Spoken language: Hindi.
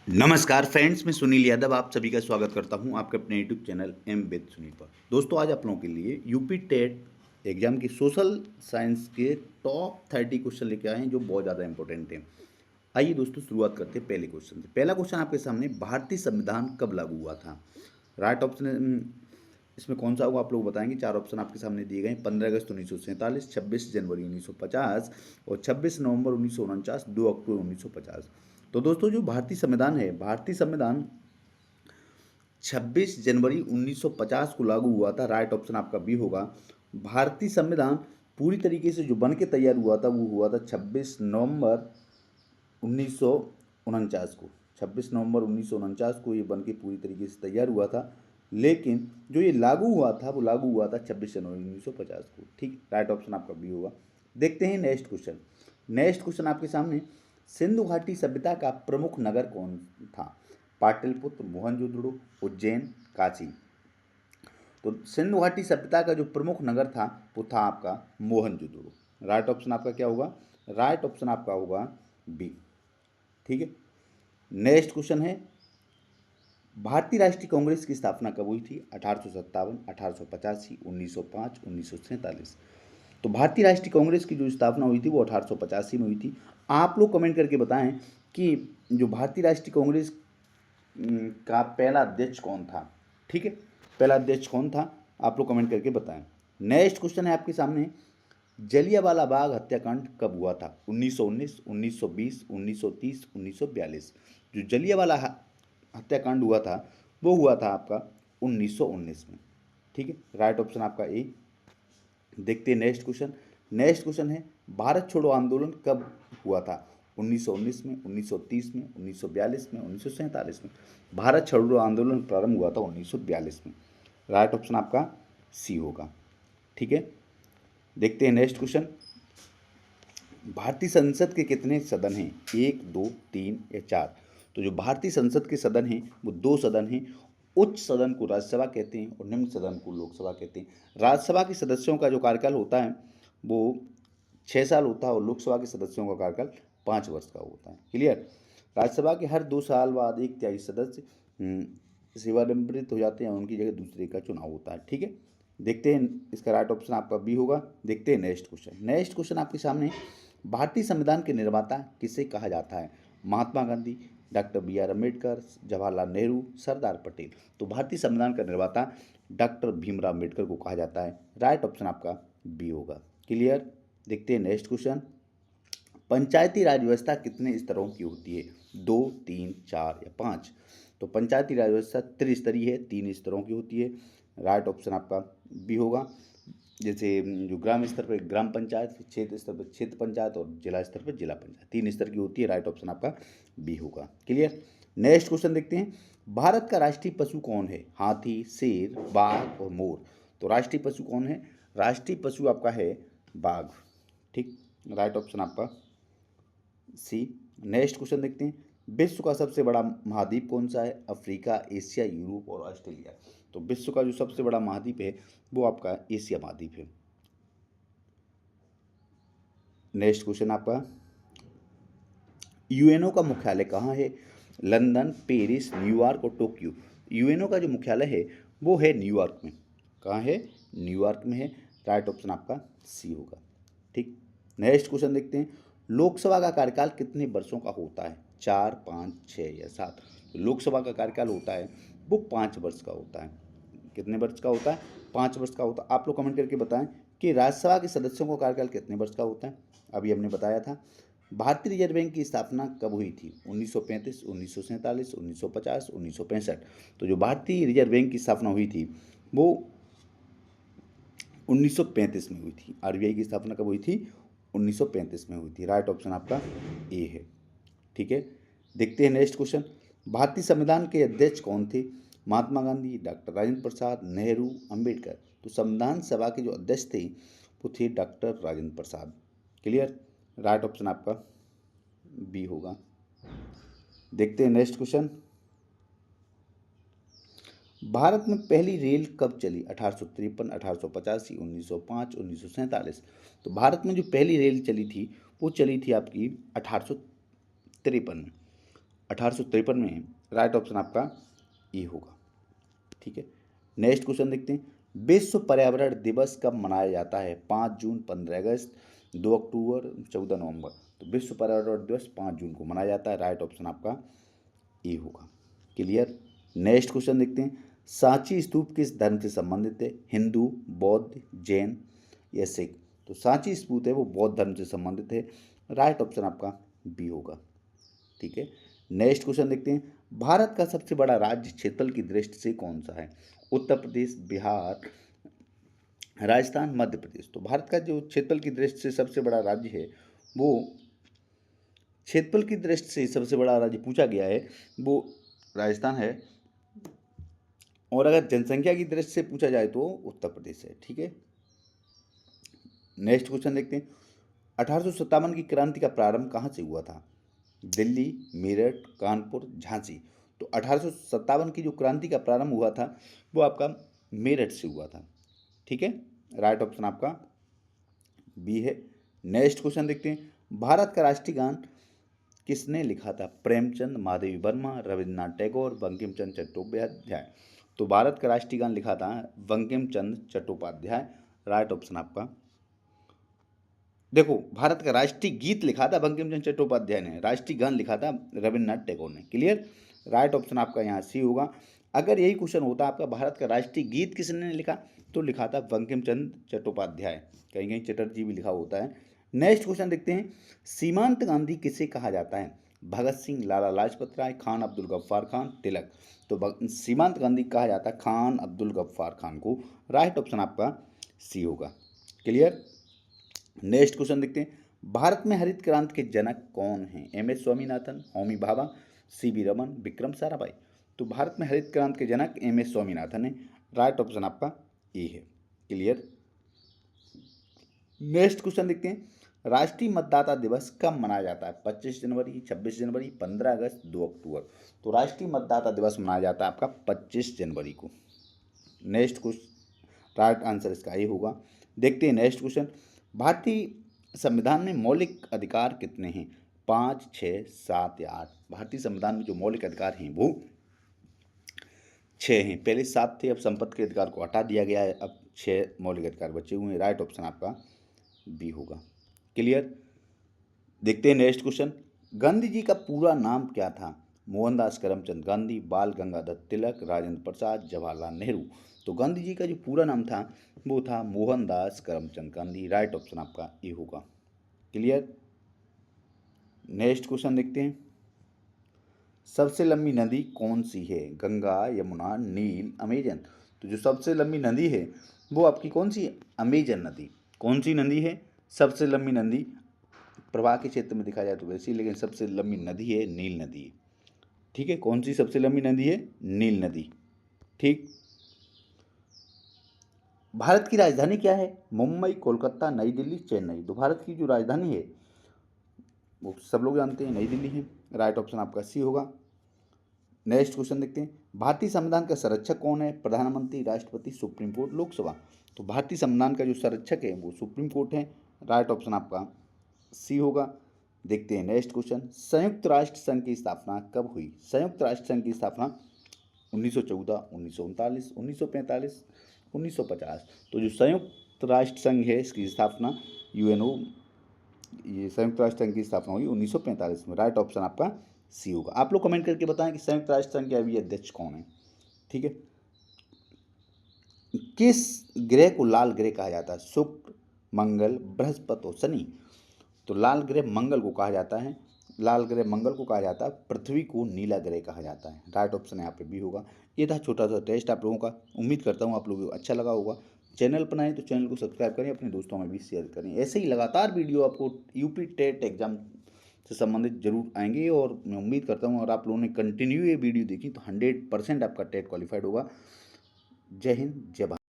नमस्कार फ्रेंड्स, मैं सुनील यादव आप सभी का स्वागत करता हूं आपके अपने YouTube channel M with Sunil पर। दोस्तों, आज आप लोगों के लिए यूपी टेट एग्जाम की सोशल साइंस के टॉप 30 क्वेश्चन लेके आए हैं जो बहुत ज़्यादा इंपॉर्टेंट हैं। आइए दोस्तों, शुरुआत करते हैं पहले क्वेश्चन से। पहला क्वेश्चन आपके सामने, भारतीय संविधान कब लागू हुआ था? राइट ऑप्शन इसमें कौन सा होगा आप लोग बताएंगे। चार ऑप्शन आपके सामने दिए गए हैं: 15 अगस्त 1947, 26 जनवरी 1950 और 26 नवंबर 1949, 2 अक्टूबर 1950। तो दोस्तों, जो भारतीय संविधान है, भारतीय संविधान 26 जनवरी 1950 को लागू हुआ था। राइट ऑप्शन आपका बी होगा। भारतीय संविधान पूरी तरीके से जो बन के तैयार हुआ था वो हुआ था 26 नवंबर 1949 को। 26 नवंबर 1949 को ये बन के पूरी तरीके से तैयार हुआ था, लेकिन जो ये लागू हुआ था वो लागू हुआ था 26 जनवरी 1950 को। ठीक, राइट ऑप्शन आपका बी होगा। देखते हैं नेक्स्ट क्वेश्चन। नेक्स्ट क्वेश्चन आपके सामने, सिंधु घाटी सभ्यता का प्रमुख नगर कौन था? पाटलिपुत्र, मोहनजोदड़ो, उज्जैन, काशी। तो सिंधु घाटी सभ्यता का जो प्रमुख नगर था वो था आपका मोहनजोदड़ो। राइट ऑप्शन आपका क्या होगा? राइट ऑप्शन आपका होगा बी। ठीक है। नेक्स्ट क्वेश्चन है, भारतीय राष्ट्रीय कांग्रेस की स्थापना कब हुई थी? 1857, 1885, 1905, 1947। तो भारतीय राष्ट्रीय कांग्रेस की जो स्थापना हुई थी वो 1885 में हुई थी। आप लोग कमेंट करके बताएं कि जो भारतीय राष्ट्रीय कांग्रेस का पहला अध्यक्ष कौन था। ठीक है, पहला अध्यक्ष कौन था आप लोग कमेंट करके बताएं। नेक्स्ट क्वेश्चन है आपके सामने, जलियांवाला बाग हत्याकांड कब हुआ था? 1919, 1920, 1930, 1942। जो जलियांवाला हत्याकांड हुआ था वो हुआ था आपका 1919 में। ठीक है, राइट ऑप्शन आपका ए। देखते हैं नेक्स्ट क्वेश्चन। नेक्स्ट क्वेश्चन है, भारत छोड़ो आंदोलन कब हुआ था? 1919 में, 1930 में, 1942 में, 1947 में। भारत छोड़ो आंदोलन प्रारंभ हुआ था 1942 में। राइट ऑप्शन आपका सी होगा। ठीक है, देखते हैं नेक्स्ट क्वेश्चन। भारतीय संसद के कितने सदन हैं? 1, 2, 3 या 4? तो जो भारतीय संसद के सदन हैं वो 2 सदन हैं। उच्च सदन को राज्यसभा कहते हैं और निम्न सदन को लोकसभा कहते हैं। राज्यसभा के सदस्यों का जो कार्यकाल होता है वो 6 साल होता है और लोकसभा के सदस्यों का कार्यकाल 5 वर्ष का होता है। क्लियर? राज्यसभा के हर 2 साल बाद 1/3 सदस्य सेवानिवृत्त हो जाते हैं और उनकी जगह दूसरे का चुनाव होता है। ठीक है, देखते हैं इसका राइट ऑप्शन आपका बी होगा। देखते हैं नेक्स्ट क्वेश्चन। नेक्स्ट क्वेश्चन आपके सामने, भारतीय संविधान के निर्माता किसे कहा जाता है? Mahatma Gandhi, doctor B R. अम्बेडकर, जवाहरलाल नेहरू, सरदार पटेल। तो भारतीय संविधान का निर्माता डॉक्टर भीमराव अम्बेडकर को कहा जाता है। राइट ऑप्शन आपका बी होगा। क्लियर? देखते हैं नेक्स्ट क्वेश्चन। पंचायती राज व्यवस्था कितने स्तरों की होती है? 2, 3, 4 या 5? तो पंचायती राज व्यवस्था त्रिस्तरीय है, 3 स्तरों की होती है। राइट ऑप्शन आपका बी होगा। जैसे जो ग्राम स्तर पर ग्राम पंचायत, क्षेत्र स्तर पर क्षेत्र पंचायत और जिला स्तर पर जिला पंचायत, 3 स्तर की होती है। राइट ऑप्शन आपका बी होगा। क्लियर? नेक्स्ट क्वेश्चन देखते हैं, भारत का राष्ट्रीय पशु कौन है? हाथी, शेर, बाघ और मोर। तो राष्ट्रीय पशु कौन है? राष्ट्रीय पशु आपका है बाघ। ठीक, राइट ऑप्शन आपका सी। नेक्स्ट क्वेश्चन देखते हैं, विश्व का सबसे बड़ा महाद्वीप कौन सा है? अफ्रीका, एशिया, यूरोप और ऑस्ट्रेलिया। तो विश्व का जो सबसे बड़ा महाद्वीप है वो आपका एशिया महाद्वीप है। नेक्स्ट क्वेश्चन आपका, यूएनओ का मुख्यालय कहाँ है? लंदन, पेरिस, न्यूयॉर्क और टोक्यो। यूएनओ का जो मुख्यालय है वो है न्यूयॉर्क में। कहाँ है? न्यूयॉर्क में है। राइट ऑप्शन आपका सी होगा। ठीक, नेक्स्ट क्वेश्चन देखते हैं, लोकसभा का कार्यकाल कितने वर्षों का होता है? 4, 5, 6 या 7? तो लोकसभा का कार्यकाल होता है वो 5 वर्ष का होता है। कितने वर्ष का होता है? 5 वर्ष का होता है। आप लोग कमेंट करके बताएं कि राज्यसभा के सदस्यों का कार्यकाल कितने वर्ष का होता है। अभी हमने बताया था। भारतीय रिजर्व बैंक की स्थापना कब हुई थी? 1935, 1947, 1950, 1965। तो जो भारतीय रिजर्व बैंक की स्थापना हुई थी वो 1935 में हुई थी। आरबीआई की स्थापना कब हुई थी? 1935 में हुई थी। राइट ऑप्शन आपका ए है। ठीक है, देखते हैं नेक्स्ट क्वेश्चन। भारतीय संविधान के अध्यक्ष कौन थे? महात्मा गांधी, डॉक्टर राजेंद्र प्रसाद, नेहरू, अंबेडकर। तो संविधान सभा के जो अध्यक्ष थे वो थे doctor Rajendra Prasad. Clear? Right option आपका बी होगा। देखते हैं नेक्स्ट क्वेश्चन, भारत में पहली रेल कब चली? 1853, 1885, 1905, 1947। तो भारत में जो पहली रेल चली थी वो चली थी आपकी 1853 में। 1853 में है। राइट ऑप्शन आपका ए होगा। ठीक है, नेक्स्ट क्वेश्चन देखते हैं। विश्व पर्यावरण दिवस कब मनाया जाता है? 5 जून, 15 अगस्त, 2 अक्टूबर, 14 नवंबर। तो विश्व पर्यावरण दिवस 5 जून को मनाया जाता है। राइट ऑप्शन आपका ए होगा। क्लियर। नेक्स्ट क्वेश्चन देखते हैं। सांची स्तूप किस धर्म से संबंधित है? हिंदू, बौद्ध, जैन या सिख? तो सांची स्तूप है वो बौद्ध धर्म से संबंधित है। राइट ऑप्शन आपका बी होगा। ठीक है, नेक्स्ट क्वेश्चन देखते हैं। भारत का सबसे बड़ा राज्य क्षेत्रफल की दृष्टि से कौन सा है? उत्तर प्रदेश, बिहार, राजस्थान, मध्य प्रदेश। तो भारत का जो क्षेत्रफल की दृष्टि से सबसे बड़ा राज्य है वो, क्षेत्रफल की दृष्टि से सबसे बड़ा राज्य पूछा गया है वो राजस्थान है, और अगर जनसंख्या की दृष्टि से पूछा जाए तो उत्तर प्रदेश है। ठीक है, नेक्स्ट क्वेश्चन देखते हैं। 1857 की क्रांति का प्रारंभ कहाँ से हुआ था? दिल्ली, मेरठ, कानपुर, झांसी। तो 1857 की जो क्रांति का प्रारंभ हुआ था वो आपका मेरठ से हुआ था। ठीक है, राइट ऑप्शन आपका बी है। नेक्स्ट क्वेश्चन देखते हैं। भारत का राष्ट्रीय गान किसने लिखा था? प्रेमचंद, महादेवी वर्मा, रविन्द्रनाथ टैगोर, बंकिम चंद्र चट्टोपाध्याय। तो भारत का राष्ट्रीय गान लिखा था बंकिम चंद्र चट्टोपाध्याय। राइट ऑप्शन आपका, देखो भारत का राष्ट्रीय गीत लिखा था बंकिम चंद्र चट्टोपाध्याय ने, राष्ट्रीय गान लिखा था रविन्द्रनाथ टैगोर ने। क्लियर। राइट ऑप्शन आपका यहाँ सी होगा। अगर यही क्वेश्चन होता आपका भारत का राष्ट्रीय गीत किसने लिखा, तो लिखा था बंकिम चंद्र चट्टोपाध्याय, कहीं कहीं चटर्जी भी लिखा होता है। नेक्स्ट क्वेश्चन देखते हैं। सीमांत गांधी किसे कहा जाता है? भगत सिंह, लाला लाजपत राय, खान अब्दुल गफ्फार खान, तिलक। तो सीमांत गांधी कहा जाता है खान अब्दुल गफ्फार खान को। राइट ऑप्शन आपका सी होगा। क्लियर। नेक्स्ट क्वेश्चन देखते हैं। भारत में हरित क्रांति के जनक कौन हैं? M S Swaminathan, Homi Bhabha, C V Raman, Vikram Sarabhai. तो भारत में हरित क्रांति के जनक एम एस स्वामीनाथन है। राइट ऑप्शन आपका ए है। क्लियर। नेक्स्ट क्वेश्चन देखते हैं। राष्ट्रीय मतदाता दिवस कब मनाया जाता है? 25 जनवरी, 26 जनवरी, 15 अगस्त, 2 अक्टूबर। तो राष्ट्रीय मतदाता दिवस मनाया जाता है आपका 25 जनवरी को। नेक्स्ट क्वेश्चन, राइट आंसर इसका ए होगा। देखते हैं नेक्स्ट क्वेश्चन। भारतीय संविधान में मौलिक अधिकार कितने हैं? 5, 6, 7 या 8? भारतीय संविधान में जो मौलिक अधिकार हैं वो 6 हैं। पहले 7 थे, अब संपत्ति के अधिकार को हटा दिया गया है, अब 6 मौलिक अधिकार बचे हुए हैं। राइट ऑप्शन आपका बी होगा। क्लियर। देखते हैं नेक्स्ट क्वेश्चन। गांधी जी का पूरा नाम क्या था? मोहनदास करमचंद गांधी, बाल गंगाधर तिलक, राजेंद्र प्रसाद, जवाहरलाल नेहरू। तो गांधी जी का जो पूरा नाम था वो था मोहनदास करमचंद गांधी। राइट ऑप्शन आपका ए होगा। क्लियर। नेक्स्ट क्वेश्चन देखते हैं। सबसे लंबी नदी कौन सी है? गंगा, यमुना, नील, अमेजन। तो जो सबसे लंबी नदी है वो आपकी कौन सी है? अमेजन नदी। कौन सी नदी है सबसे लंबी नदी? प्रवाह के क्षेत्र में देखा जाए तो वैसी, लेकिन सबसे लंबी नदी है नील नदी है। ठीक है, कौन सी सबसे लंबी नदी है? नील नदी। ठीक। भारत की राजधानी क्या है? मुंबई, कोलकाता, नई दिल्ली, चेन्नई। तो भारत की जो राजधानी है वो सब लोग जानते हैं, नई दिल्ली है। राइट ऑप्शन आपका सी होगा। नेक्स्ट क्वेश्चन देखते हैं। भारतीय संविधान का संरक्षक कौन है? प्रधानमंत्री, राष्ट्रपति, सुप्रीम कोर्ट, लोकसभा। तो भारतीय संविधान का जो संरक्षक है वो सुप्रीम कोर्ट है। राइट ऑप्शन आपका सी होगा। देखते हैं नेक्स्ट क्वेश्चन। संयुक्त राष्ट्र संघ की स्थापना कब हुई? संयुक्त राष्ट्र संघ की स्थापना 1914, 1939, 1945, 1950। तो जो संयुक्त राष्ट्र संघ है इसकी स्थापना यूएनओ, ये संयुक्त राष्ट्र संघ की स्थापना हुई 1945 में। राइट ऑप्शन आपका सी होगा। आप लोग कमेंट करके बताएं कि संयुक्त राष्ट्र संघ के अभी अध्यक्ष कौन है। ठीक है। किस ग्रह को लाल ग्रह कहा जाता है? शुक्र, मंगल, बृहस्पति और शनि। तो लाल ग्रह मंगल को कहा जाता है, लाल ग्रह मंगल को कहा जाता है, पृथ्वी को नीला ग्रह कहा जाता है। राइट ऑप्शन यहाँ पे बी होगा। ये था छोटा सा टेस्ट आप लोगों का। उम्मीद करता हूँ आप लोगों को अच्छा लगा होगा। चैनल पर आए तो चैनल को सब्सक्राइब करें, अपने दोस्तों में भी शेयर करें। ऐसे ही लगातार वीडियो आपको यूपी टेट एग्जाम से संबंधित जरूर आएंगे, और मैं उम्मीद करता हूँ और आप लोगों ने कंटिन्यू ये वीडियो देखी तो 100% आपका टेट क्वालिफाइड होगा। जय हिंद, जय भारत।